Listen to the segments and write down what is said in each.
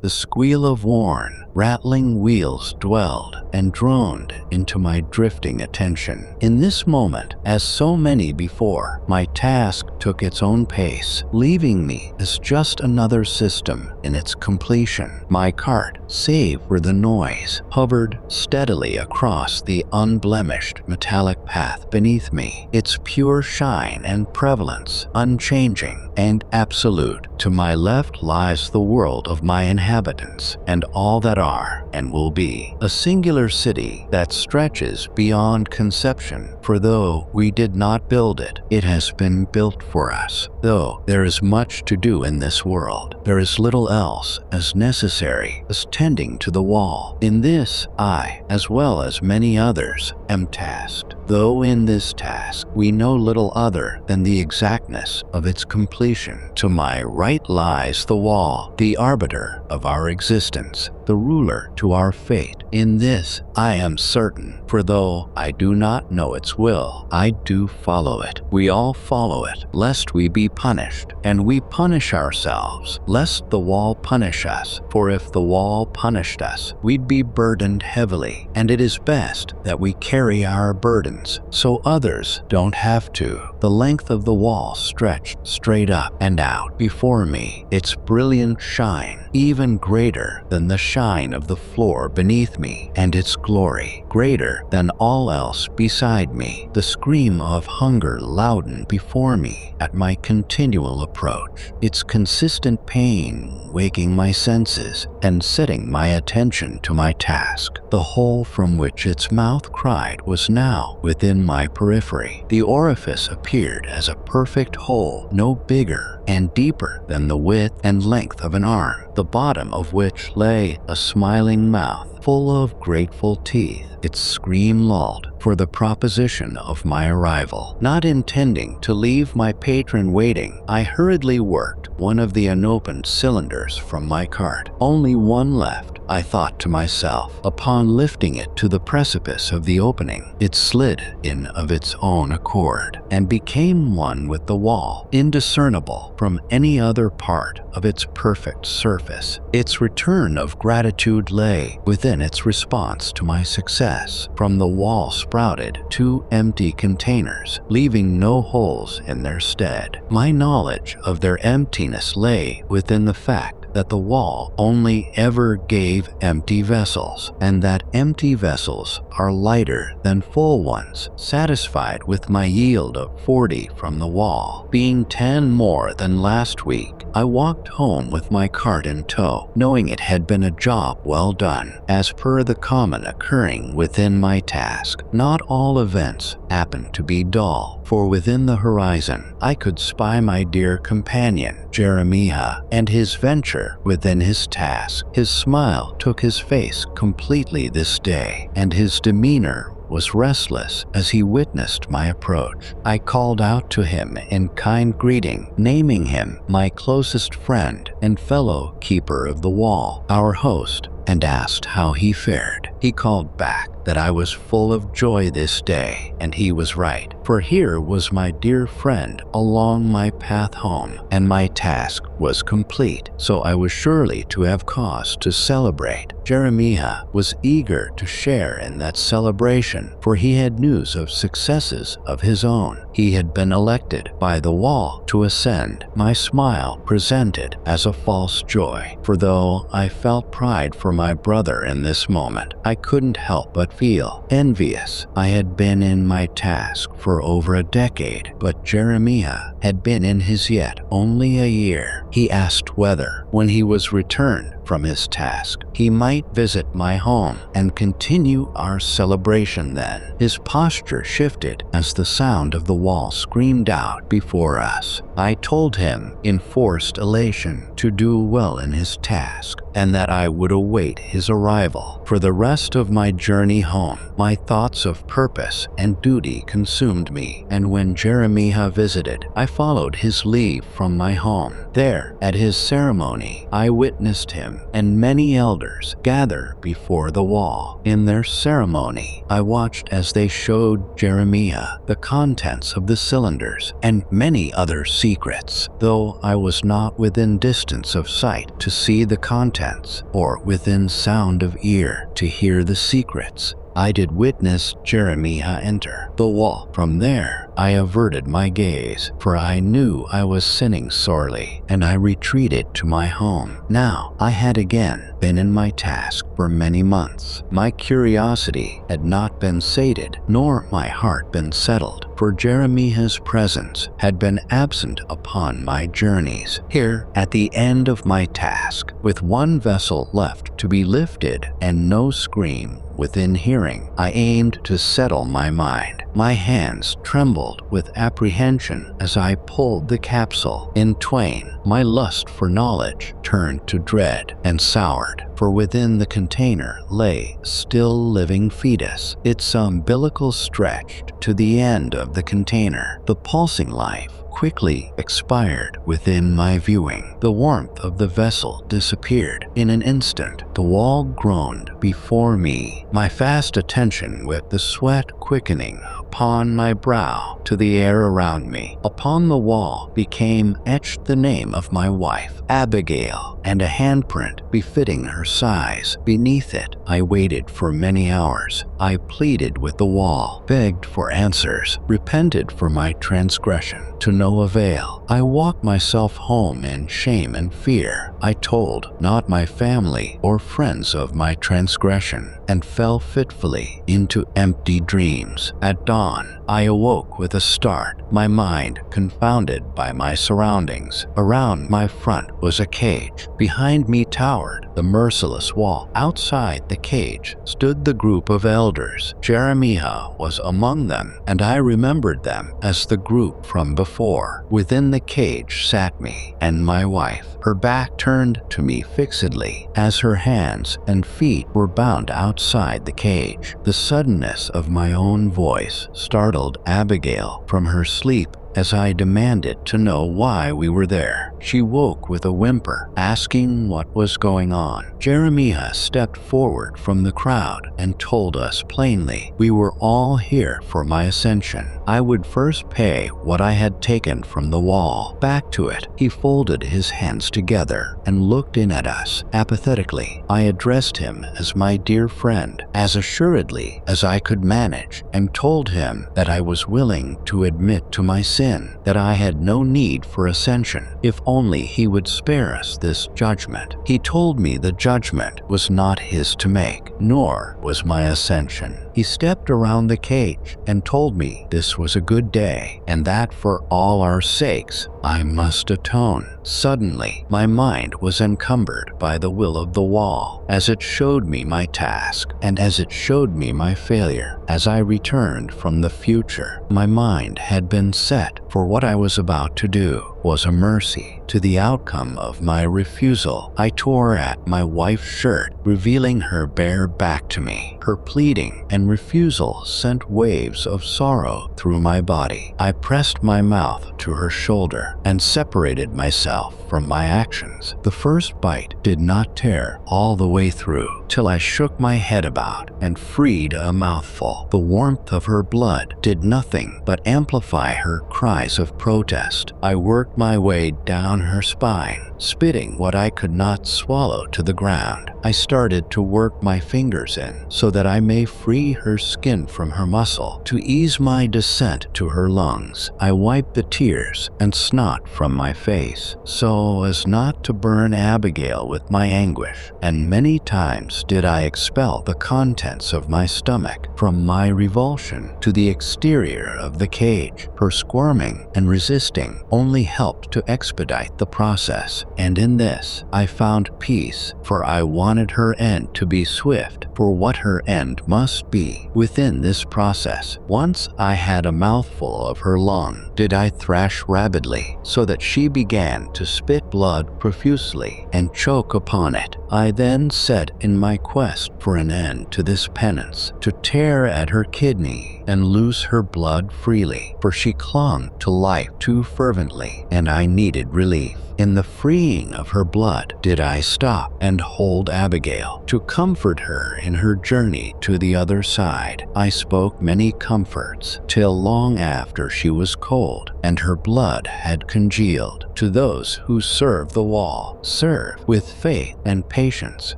The squeal of worn, rattling wheels dwelled and droned into my drifting attention. In this moment, as so many before, my task took its own pace, leaving me as just another system in its completion. My cart, save for the noise, hovered steadily across the unblemished metallic path beneath me, its pure shine and prevalence unchanging and absolute. To my left lies the world of my inhabitants and all that are and will be, a singular city that stretches beyond conception, for though we did not build it, it has been built for us. Though there is much to do in this world, there is little else as necessary as tending to the wall. In this, I, as well as many others, am tasked, though in this task we know little other than the exactness of its completion. To my right lies the wall, the arbiter of our existence, the ruler to our fate. In this I am certain, for though I do not know its will, I do follow it. We all follow it, lest we be punished, and we punish ourselves, lest the wall punish us. For if the wall punished us, we'd be burdened heavily, and it is best that we carry our burdens, so others don't have to. The length of the wall stretched straight up and out before me, its brilliant shine even greater than the shine of the floor beneath me, and its glory greater than all else beside me. The scream of hunger loudened before me at my continual approach, its consistent pain waking my senses and setting my attention to my task. The hole from which its mouth cried was now within my periphery. The orifice appeared as a perfect hole, no bigger and deeper than the width and length of an arm, the bottom of which lay a smiling mouth full of grateful teeth. Its scream lulled for the proposition of my arrival. Not intending to leave my patron waiting, I hurriedly worked one of the unopened cylinders from my cart. Only one left, I thought to myself. Upon lifting it to the precipice of the opening, it slid in of its own accord and became one with the wall, indiscernible from any other part of its perfect surface. Its return of gratitude lay within its response to my success. From the wall sprouted two empty containers, leaving no holes in their stead. My knowledge of their emptiness lay within the fact that the wall only ever gave empty vessels, and that empty vessels are lighter than full ones. Satisfied with my yield of 40 from the wall, being 10 more than last week, I walked home with my cart in tow, knowing it had been a job well done. As per the common occurring within my task, not all events happened to be dull, for within the horizon I could spy my dear companion, Jeremiah, and his venture within his task. His smile took his face completely this day, and his demeanor was restless as he witnessed my approach. I called out to him in kind greeting, naming him my closest friend and fellow keeper of the wall, our host, and asked how he fared. He called back that I was full of joy this day, and he was right, for here was my dear friend along my path home, and my task was complete, so I was surely to have cause to celebrate. Jeremiah was eager to share in that celebration, for he had news of successes of his own. He had been elected by the wall to ascend. My smile presented as a false joy, for though I felt pride for my brother in this moment, I couldn't help but feel envious. I had been in my task for over a decade, but Jeremiah had been in his yet only a year. He asked whether, when he was returned from his task, he might visit my home and continue our celebration then. His posture shifted as the sound of the wall screamed out before us. I told him in forced elation to do well in his task, and that I would await his arrival. For the rest of my journey home, my thoughts of purpose and duty consumed me, and when Jeremiah visited, I followed his leave from my home. There, at his ceremony ceremony. I witnessed him and many elders gather before the wall. In their ceremony, I watched as they showed Jeremiah the contents of the cylinders and many other secrets. Though I was not within distance of sight to see the contents, or within sound of ear to hear the secrets, I did witness Jeremiah enter the wall. From there, I averted my gaze, for I knew I was sinning sorely, and I retreated to my home. Now, I had again been in my task for many months. My curiosity had not been sated, nor my heart been settled, for Jeremiah's presence had been absent upon my journeys. Here, at the end of my task, with one vessel left to be lifted and no scream within hearing, I aimed to settle my mind. My hands trembled with apprehension as I pulled the capsule in twain. My lust for knowledge turned to dread and soured, for within the container lay still living fetus, its umbilical stretched to the end of the container. The pulsing life quickly expired within my viewing. The warmth of the vessel disappeared. In an instant, the wall groaned before me, my fast attention with the sweat quickening upon my brow to the air around me. Upon the wall became etched the name of my wife, Abigail, and a handprint befitting her size. Beneath it, I waited for many hours. I pleaded with the wall, begged for answers, repented for my transgression. To no avail. I walked myself home in shame and fear. I told not my family or friends of my transgression, and fell fitfully into empty dreams. At dawn, I awoke with a start, my mind confounded by my surroundings. Around my front was a cage. Behind me towered the merciless wall. Outside the cage stood the group of elders. Jeremiah was among them, and I remembered them as the group from before. Within the cage sat me and my wife, her back turned to me fixedly, as her hands and feet were bound outside the cage. The suddenness of my own voice startled Abigail from her sleep as I demanded to know why we were there. She woke with a whimper, asking what was going on. Jeremiah stepped forward from the crowd and told us plainly we were all here for my ascension. I would first pay what I had taken from the wall back to it. He folded his hands together and looked in at us apathetically. I addressed him as my dear friend, as assuredly as I could manage, and told him that I was willing to admit to my sin, that I had no need for ascension, if only he would spare us this judgment. He told me the judgment was not his to make, nor was my ascension. He stepped around the cage and told me this was a good day, and that for all our sakes I must atone. Suddenly, my mind was encumbered by the will of the wall, as it showed me my task, and as it showed me my failure. As I returned from the future, my mind had been set for what I was about to do was a mercy to the outcome of my refusal. I tore at my wife's shirt, revealing her bare back to me. Her pleading and refusal sent waves of sorrow through my body. I pressed my mouth to her shoulder and separated myself from my actions. The first bite did not tear all the way through, till I shook my head about and freed a mouthful. The warmth of her blood did nothing but amplify her cries of protest. I worked my way down her spine, spitting what I could not swallow to the ground. I started to work my fingers in so that I may free her skin from her muscle, to ease my descent to her lungs. I wiped the tears and snot from my face so as not to burn Abigail with my anguish, and many times did I expel the contents of my stomach from my revulsion to the exterior of the cage. Her squirming and resisting only helped to expedite the process, and in this I found peace, for I wanted her end to be swift, for what her end must be. Within this process, once I had a mouthful of her lung, did I thrash rapidly, so that she began to spit blood profusely and choke upon it. I then set in my quest for an end to this penance, to tear at her kidney and loose her blood freely, for she clung to life too fervently, and I needed relief. In the freeing of her blood did I stop and hold Abigail, to comfort her in her journey to the other side. I spoke many comforts, till long after she was cold, and her blood had congealed. To those who serve the wall, serve with faith and patience,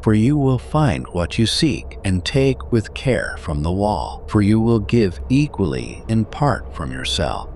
for you will find what you seek, and take with care from the wall, for you will give equally in part from yourself.